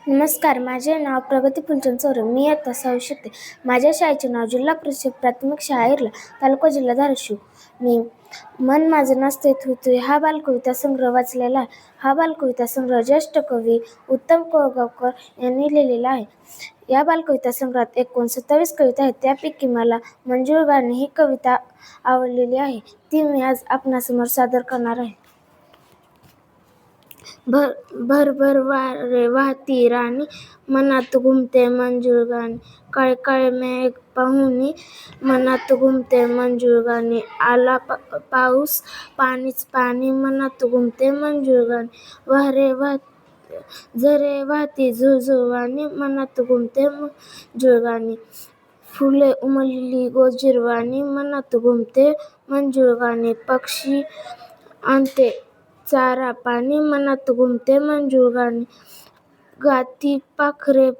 नमस्कार, माझे नाव प्रगती फुलचंद चौरे. मी इयत्ता 6वी शिकते. माझ्या शाळेचे नाव जिल्हा परिषद प्राथमिक शाळा इरला, तालुका जिल्हा धाराशिव. मी मन माझं नाचते थुई हा बालकविता संग्रह वाचलेला आहे. हा बालकविता संग्रह ज्येष्ठ कवी उत्तम कोळगावकर यांनी लिहिलेला आहे. या बालकविता संग्रहात एकूण 27 कविता आहेत. त्यापैकी मला मंजूळ गाणी ही कविता आवडलेली आहे. ती मी आज आपणासमोर सादर करणार आहे. भरभर वारे वाहती राणी, मनात घुमते मंजूळ गाणी. काळे काळे मेघ पाहुनी, मनात घुमते मंजूळ गाणी. आला पाऊस पाणीच पाणी, मनात घुमते मंजूळ गाणी. झरे वाहती झुळझुळवाणी, मनात घुमते मंजूळ गाणी. फुले उमलली गोजिरवाणी, मनात घुमते मंजूळ गाणी. पक्षी आणते चारा पाणी, मनात घुमते मंजूळ गाणी. गाती पाखरे